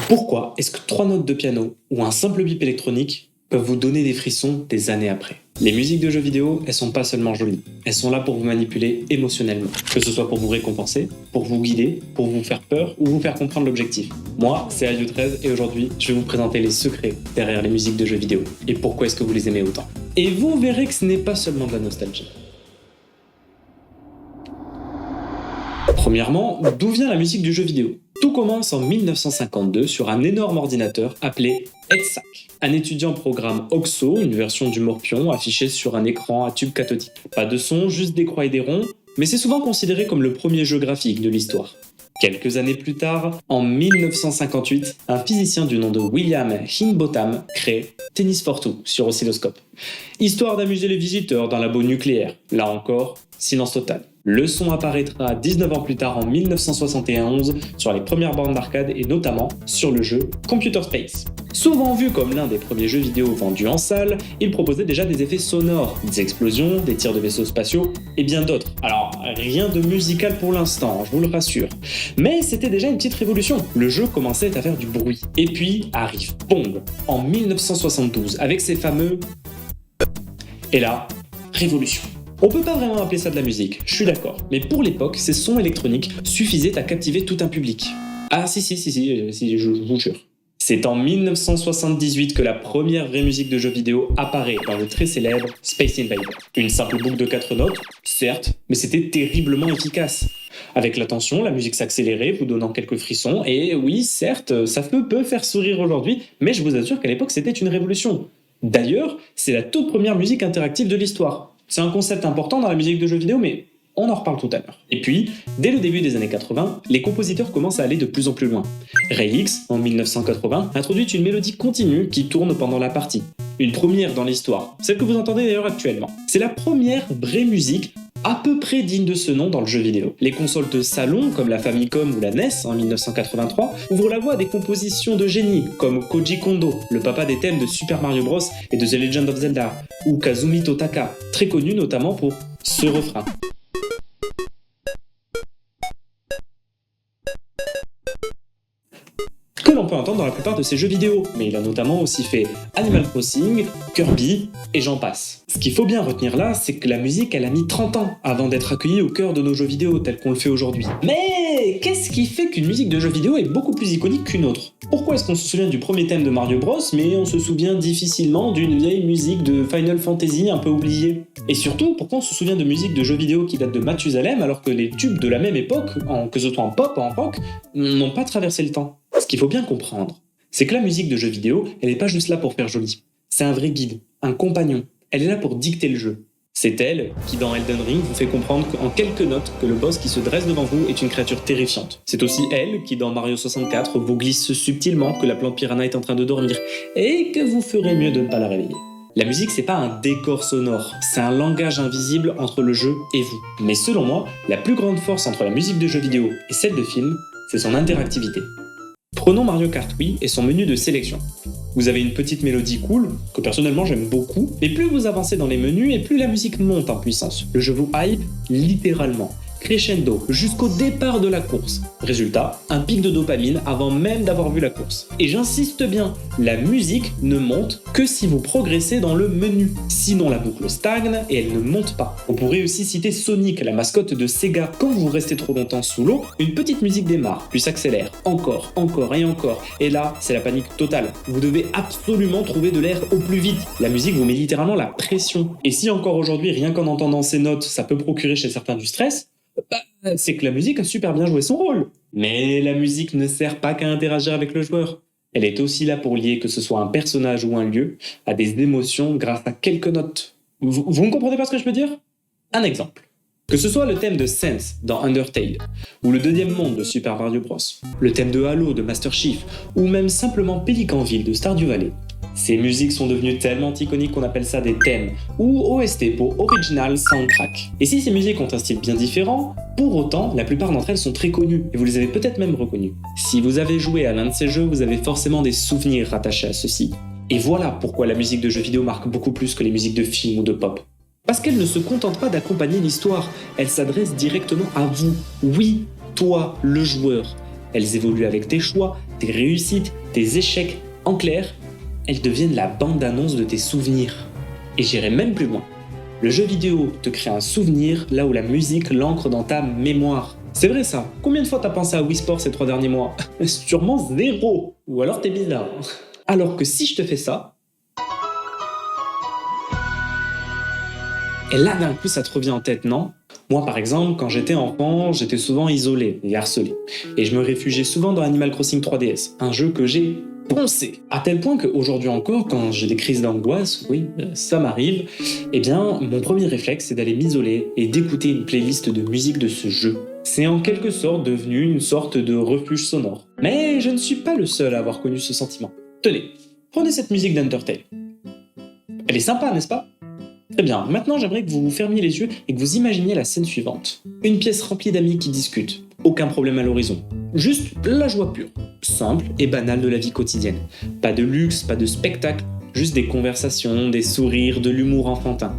Pourquoi est-ce que 3 notes de piano ou un simple bip électronique peuvent vous donner des frissons des années après? Les musiques de jeux vidéo, elles sont pas seulement jolies, elles sont là pour vous manipuler émotionnellement, que ce soit pour vous récompenser, pour vous guider, pour vous faire peur ou vous faire comprendre l'objectif. Moi, c'est Ayu13 et aujourd'hui, je vais vous présenter les secrets derrière les musiques de jeux vidéo et pourquoi est-ce que vous les aimez autant. Et vous verrez que ce n'est pas seulement de la nostalgie. Premièrement, d'où vient la musique du jeu vidéo? Tout commence en 1952 sur un énorme ordinateur appelé EDSAC. Un étudiant programme OXO, une version du morpion affichée sur un écran à tube cathodique. Pas de son, juste des croix et des ronds, mais c'est souvent considéré comme le premier jeu graphique de l'histoire. Quelques années plus tard, en 1958, un physicien du nom de William Higginbotham crée Tennis for Two sur oscilloscope. Histoire d'amuser les visiteurs d'un labo nucléaire. Là encore, silence total. Le son apparaîtra 19 ans plus tard en 1971 sur les premières bornes d'arcade et notamment sur le jeu Computer Space. Souvent vu comme l'un des premiers jeux vidéo vendus en salle, il proposait déjà des effets sonores, des explosions, des tirs de vaisseaux spatiaux et bien d'autres. Alors, rien de musical pour l'instant, je vous le rassure. Mais c'était déjà une petite révolution. Le jeu commençait à faire du bruit. Et puis arrive Pong en 1972 avec ses fameux... Et là, révolution. On peut pas vraiment appeler ça de la musique, je suis d'accord, mais pour l'époque, ces sons électroniques suffisaient à captiver tout un public. Ah si, je vous jure. C'est en 1978 que la première vraie musique de jeu vidéo apparaît dans le très célèbre Space Invader. Une simple boucle de 4 notes, certes, mais c'était terriblement efficace. Avec l'attention, la musique s'accélérait, vous donnant quelques frissons, et oui, certes, ça peut faire sourire aujourd'hui, mais je vous assure qu'à l'époque, c'était une révolution. D'ailleurs, c'est la toute première musique interactive de l'histoire. C'est un concept important dans la musique de jeux vidéo, mais on en reparle tout à l'heure. Et puis, dès le début des années 80, les compositeurs commencent à aller de plus en plus loin. Ray X, en 1980, introduit une mélodie continue qui tourne pendant la partie. Une première dans l'histoire, celle que vous entendez d'ailleurs actuellement. C'est la première vraie musique à peu près digne de ce nom dans le jeu vidéo. Les consoles de salon, comme la Famicom ou la NES en 1983, ouvrent la voie à des compositions de génie, comme Koji Kondo, le papa des thèmes de Super Mario Bros et de The Legend of Zelda, ou Kazumi Totaka, très connu notamment pour ce refrain. Que l'on peut entendre dans la plupart de ses jeux vidéo, mais il a notamment aussi fait Animal Crossing, Kirby et j'en passe. Ce qu'il faut bien retenir là, c'est que la musique, elle a mis 30 ans avant d'être accueillie au cœur de nos jeux vidéo tels qu'on le fait aujourd'hui. Mais qu'est-ce qui fait qu'une musique de jeu vidéo est beaucoup plus iconique qu'une autre? Pourquoi est-ce qu'on se souvient du premier thème de Mario Bros, mais on se souvient difficilement d'une vieille musique de Final Fantasy un peu oubliée? Et surtout, pourquoi on se souvient de musique de jeux vidéo qui datent de Mathusalem alors que les tubes de la même époque, que ce soit en pop ou en rock, n'ont pas traversé le temps? Ce qu'il faut bien comprendre, c'est que la musique de jeux vidéo, elle n'est pas juste là pour faire joli. C'est un vrai guide, un compagnon. Elle est là pour dicter le jeu. C'est elle qui, dans Elden Ring, vous fait comprendre en quelques notes que le boss qui se dresse devant vous est une créature terrifiante. C'est aussi elle qui, dans Mario 64, vous glisse subtilement que la plante piranha est en train de dormir et que vous ferez mieux de ne pas la réveiller. La musique, c'est pas un décor sonore, c'est un langage invisible entre le jeu et vous. Mais selon moi, la plus grande force entre la musique de jeux vidéo et celle de film, c'est son interactivité. Prenons Mario Kart Wii et son menu de sélection. Vous avez une petite mélodie cool, que personnellement j'aime beaucoup, mais plus vous avancez dans les menus et plus la musique monte en puissance. Le jeu vous hype littéralement, crescendo, jusqu'au départ de la course. Résultat, un pic de dopamine avant même d'avoir vu la course. Et j'insiste bien, la musique ne monte que si vous progressez dans le menu. Sinon la boucle stagne et elle ne monte pas. On pourrait aussi citer Sonic, la mascotte de Sega. Quand vous restez trop longtemps sous l'eau, une petite musique démarre, puis s'accélère, encore et encore. Et là, c'est la panique totale. Vous devez absolument trouver de l'air au plus vite. La musique vous met littéralement la pression. Et si encore aujourd'hui, rien qu'en entendant ces notes, ça peut procurer chez certains du stress, c'est que la musique a super bien joué son rôle. Mais la musique ne sert pas qu'à interagir avec le joueur. Elle est aussi là pour lier que ce soit un personnage ou un lieu à des émotions grâce à quelques notes. Vous ne comprenez pas ce que je veux dire? Un exemple. Que ce soit le thème de Sense dans Undertale, ou le deuxième monde de Super Mario Bros, le thème de Halo de Master Chief, ou même simplement Pelicanville de Stardew Valley. Ces musiques sont devenues tellement iconiques qu'on appelle ça des thèmes, ou OST pour Original Soundtrack. Et si ces musiques ont un style bien différent, pour autant, la plupart d'entre elles sont très connues, et vous les avez peut-être même reconnues. Si vous avez joué à l'un de ces jeux, vous avez forcément des souvenirs rattachés à ceux-ci. Et voilà pourquoi la musique de jeux vidéo marque beaucoup plus que les musiques de films ou de pop. Parce qu'elle ne se contente pas d'accompagner l'histoire, elle s'adresse directement à vous. Oui, toi, le joueur. elles évoluent avec tes choix, tes réussites, tes échecs. En clair, elles deviennent la bande-annonce de tes souvenirs. Et j'irai même plus loin. Le jeu vidéo te crée un souvenir là où la musique l'ancre dans ta mémoire. C'est vrai ça. Combien de fois t'as pensé à Wii Sports ces 3 derniers mois? Sûrement 0. Ou alors t'es bizarre. Alors que si je te fais ça, et là d'un coup ça te revient en tête, non? Moi par exemple, quand j'étais enfant, j'étais souvent isolé et harcelé. Et je me réfugiais souvent dans Animal Crossing 3DS, un jeu que j'ai poncé. À tel point qu'aujourd'hui encore, quand j'ai des crises d'angoisse, oui, ça m'arrive, eh bien mon premier réflexe c'est d'aller m'isoler et d'écouter une playlist de musique de ce jeu. C'est en quelque sorte devenu une sorte de refuge sonore. Mais je ne suis pas le seul à avoir connu ce sentiment. Tenez, prenez cette musique d'Undertale. Elle est sympa, n'est-ce pas? Très bien, maintenant j'aimerais que vous fermiez les yeux et que vous imaginiez la scène suivante. Une pièce remplie d'amis qui discutent, aucun problème à l'horizon. Juste la joie pure, simple et banale de la vie quotidienne. Pas de luxe, pas de spectacle, juste des conversations, des sourires, de l'humour enfantin.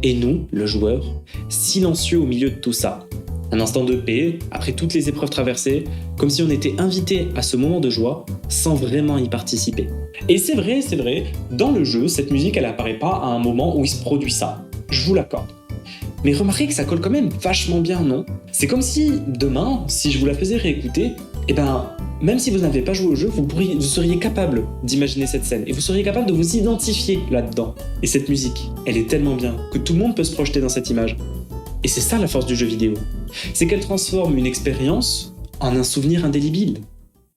Et nous, le joueur, silencieux au milieu de tout ça. Un instant de paix, après toutes les épreuves traversées, comme si on était invité à ce moment de joie sans vraiment y participer. Et c'est vrai, dans le jeu, cette musique elle apparaît pas à un moment où il se produit ça. Je vous l'accorde. Mais remarquez que ça colle quand même vachement bien, non? C'est comme si, demain, si je vous la faisais réécouter, eh ben, même si vous n'avez pas joué au jeu, vous seriez capable d'imaginer cette scène et vous seriez capable de vous identifier là-dedans. Et cette musique, elle est tellement bien que tout le monde peut se projeter dans cette image. Et c'est ça la force du jeu vidéo. C'est qu'elle transforme une expérience en un souvenir indélébile.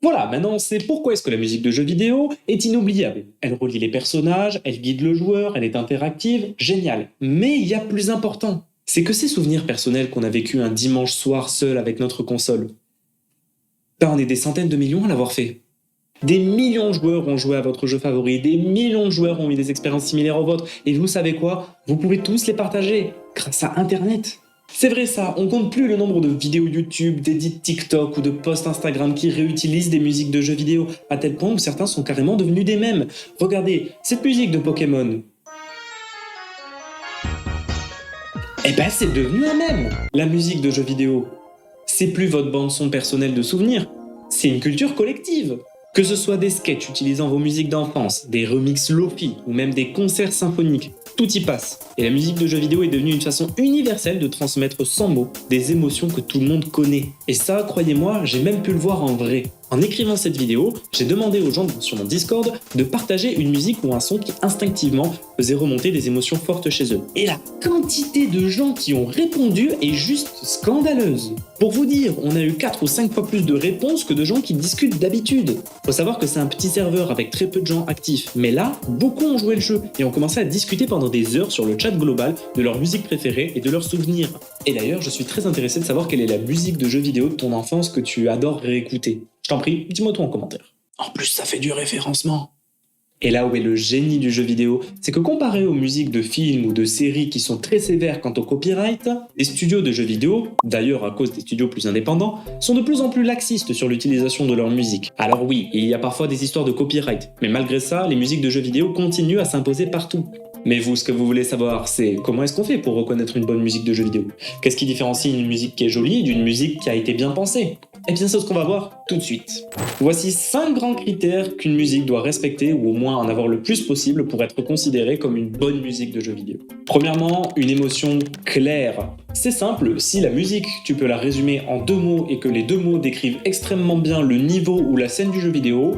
Voilà, maintenant on sait pourquoi est-ce que la musique de jeu vidéo est inoubliable. Elle relie les personnages, elle guide le joueur, elle est interactive, génial. Mais il y a plus important. C'est que ces souvenirs personnels qu'on a vécu un dimanche soir seul avec notre console, ben on est des centaines de millions à l'avoir fait. Des millions de joueurs ont joué à votre jeu favori, des millions de joueurs ont eu des expériences similaires aux vôtres, et vous savez quoi? Vous pouvez tous les partager grâce à Internet. C'est vrai ça, on compte plus le nombre de vidéos YouTube, d'édits TikTok ou de posts Instagram qui réutilisent des musiques de jeux vidéo, à tel point où certains sont carrément devenus des mèmes. Regardez, cette musique de Pokémon. Eh ben c'est devenu un mème. La musique de jeux vidéo, c'est plus votre bande-son personnelle de souvenirs, c'est une culture collective. Que ce soit des sketchs utilisant vos musiques d'enfance, des remixes lo-fi ou même des concerts symphoniques, tout y passe. Et la musique de jeux vidéo est devenue une façon universelle de transmettre sans mots des émotions que tout le monde connaît. Et ça, croyez-moi, j'ai même pu le voir en vrai. En écrivant cette vidéo, j'ai demandé aux gens sur mon Discord de partager une musique ou un son qui instinctivement faisait remonter des émotions fortes chez eux. Et la quantité de gens qui ont répondu est juste scandaleuse. Pour vous dire, on a eu 4 ou 5 fois plus de réponses que de gens qui discutent d'habitude. Faut savoir que c'est un petit serveur avec très peu de gens actifs, mais là, beaucoup ont joué le jeu et ont commencé à discuter pendant des heures sur le chat global de leur musique préférée et de leurs souvenirs. Et d'ailleurs, je suis très intéressé de savoir quelle est la musique de jeux vidéo de ton enfance que tu adores réécouter. Je t'en prie, dis-moi tout en commentaire. En plus, ça fait du référencement. Et là où est le génie du jeu vidéo, c'est que comparé aux musiques de films ou de séries qui sont très sévères quant au copyright, les studios de jeux vidéo, d'ailleurs à cause des studios plus indépendants, sont de plus en plus laxistes sur l'utilisation de leur musique. Alors oui, il y a parfois des histoires de copyright, mais malgré ça, les musiques de jeux vidéo continuent à s'imposer partout. Mais vous, ce que vous voulez savoir, c'est comment est-ce qu'on fait pour reconnaître une bonne musique de jeu vidéo? Qu'est-ce qui différencie une musique qui est jolie d'une musique qui a été bien pensée? Eh bien, c'est ce qu'on va voir tout de suite. Voici 5 grands critères qu'une musique doit respecter ou au moins en avoir le plus possible pour être considérée comme une bonne musique de jeu vidéo. Premièrement, une émotion claire. C'est simple, si la musique, tu peux la résumer en 2 mots et que les 2 mots décrivent extrêmement bien le niveau ou la scène du jeu vidéo,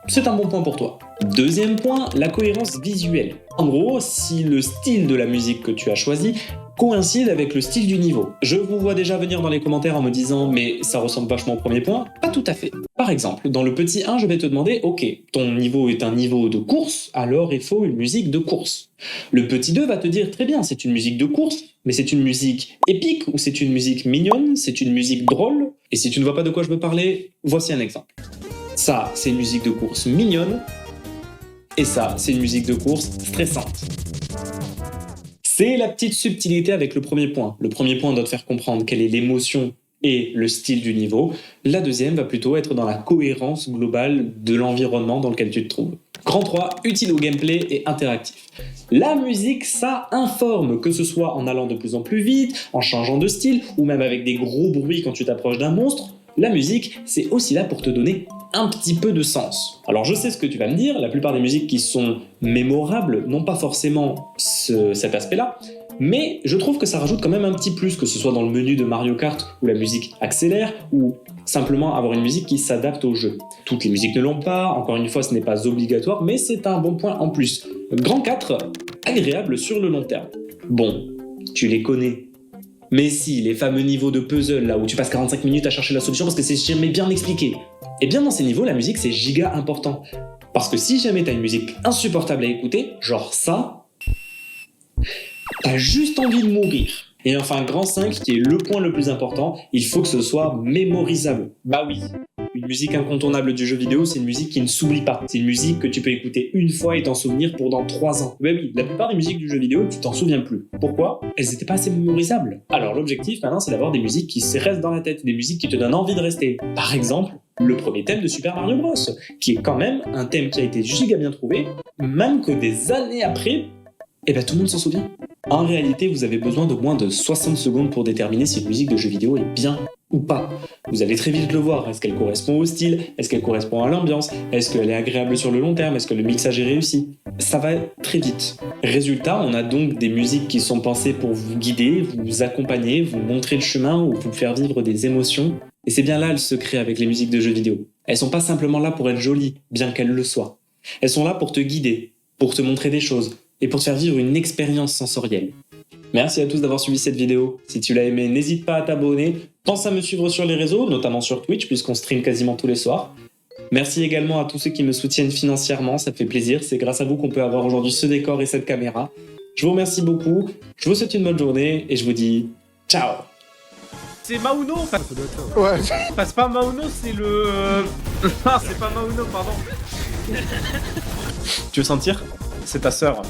c'est un bon point pour toi. Deuxième point, la cohérence visuelle. En gros, si le style de la musique que tu as choisi coïncide avec le style du niveau. Je vous vois déjà venir dans les commentaires en me disant « mais ça ressemble vachement au premier point ». Pas tout à fait. Par exemple, dans le petit 1, je vais te demander « ok, ton niveau est un niveau de course, alors il faut une musique de course ». Le petit 2 va te dire « très bien, c'est une musique de course, mais c'est une musique épique ou c'est une musique mignonne, c'est une musique drôle ». Et si tu ne vois pas de quoi je veux parler, voici un exemple. Ça, c'est une musique de course mignonne, et ça, c'est une musique de course stressante. C'est la petite subtilité avec le premier point. Le premier point doit te faire comprendre quelle est l'émotion et le style du niveau. La deuxième va plutôt être dans la cohérence globale de l'environnement dans lequel tu te trouves. Grand 3, utile au gameplay et interactif. La musique, ça informe, que ce soit en allant de plus en plus vite, en changeant de style, ou même avec des gros bruits quand tu t'approches d'un monstre. La musique, c'est aussi là pour te donner un petit peu de sens. Alors je sais ce que tu vas me dire, la plupart des musiques qui sont mémorables n'ont pas forcément cet aspect-là, mais je trouve que ça rajoute quand même un petit plus, que ce soit dans le menu de Mario Kart où la musique accélère, ou simplement avoir une musique qui s'adapte au jeu. Toutes les musiques ne l'ont pas, encore une fois ce n'est pas obligatoire, mais c'est un bon point en plus. Grand 4, agréable sur le long terme. Bon, tu les connais. Mais si, les fameux niveaux de puzzle, là où tu passes 45 minutes à chercher la solution parce que c'est jamais bien expliqué. Et bien dans ces niveaux, la musique c'est giga important. Parce que si jamais t'as une musique insupportable à écouter, genre ça, t'as juste envie de mourir. Et enfin, grand 5, qui est le point le plus important, il faut que ce soit mémorisable. Bah oui, une musique incontournable du jeu vidéo, c'est une musique qui ne s'oublie pas. C'est une musique que tu peux écouter une fois et t'en souvenir pendant 3 ans. Bah oui, la plupart des musiques du jeu vidéo, tu t'en souviens plus. Pourquoi? Elles n'étaient pas assez mémorisables. Alors l'objectif maintenant, c'est d'avoir des musiques qui restent dans la tête, des musiques qui te donnent envie de rester. Par exemple, le premier thème de Super Mario Bros, qui est quand même un thème qui a été giga bien trouvé, même que des années après, eh ben tout le monde s'en souvient. En réalité, vous avez besoin de moins de 60 secondes pour déterminer si une musique de jeu vidéo est bien ou pas. Vous allez très vite le voir. Est-ce qu'elle correspond au style? Est-ce qu'elle correspond à l'ambiance? Est-ce qu'elle est agréable sur le long terme? Est-ce que le mixage est réussi? Ça va très vite. Résultat, on a donc des musiques qui sont pensées pour vous guider, vous accompagner, vous montrer le chemin ou vous faire vivre des émotions. Et c'est bien là le secret avec les musiques de jeux vidéo. Elles sont pas simplement là pour être jolies, bien qu'elles le soient. Elles sont là pour te guider, pour te montrer des choses, et pour te faire vivre une expérience sensorielle. Merci à tous d'avoir suivi cette vidéo. Si tu l'as aimé, n'hésite pas à t'abonner. Pense à me suivre sur les réseaux, notamment sur Twitch, puisqu'on stream quasiment tous les soirs. Merci également à tous ceux qui me soutiennent financièrement, ça me fait plaisir. C'est grâce à vous qu'on peut avoir aujourd'hui ce décor et cette caméra. Je vous remercie beaucoup, je vous souhaite une bonne journée, et je vous dis ciao. C'est Mauno, enfin... Ouais. Enfin, c'est pas Mauno, c'est le... Ah, c'est pas Mauno, pardon. Tu veux sentir? C'est ta sœur.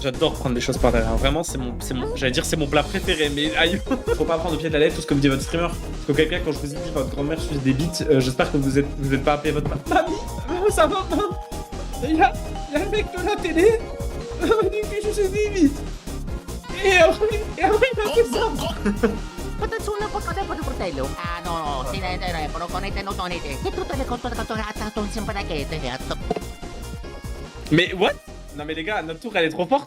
J'adore prendre des choses par derrière. Vraiment, j'allais dire c'est mon plat préféré, mais aïe. Faut pas prendre au pied de la lettre tout ce que me dit votre streamer. Parce que quelqu'un, quand je vous ai dit votre grand-mère suce des bites, j'espère que vous êtes pas appelé votre mamie. Ça va, maman. Il y a un mec de la télé. Il dit que je suce des bites. Et après il m'a fait ça. Sulla portata per il fratello? Ah no, sì, non connette, non connette. E tutte le cose che sono sempre da che, Mais what? Non mais les gars, notre tour elle est trop forte.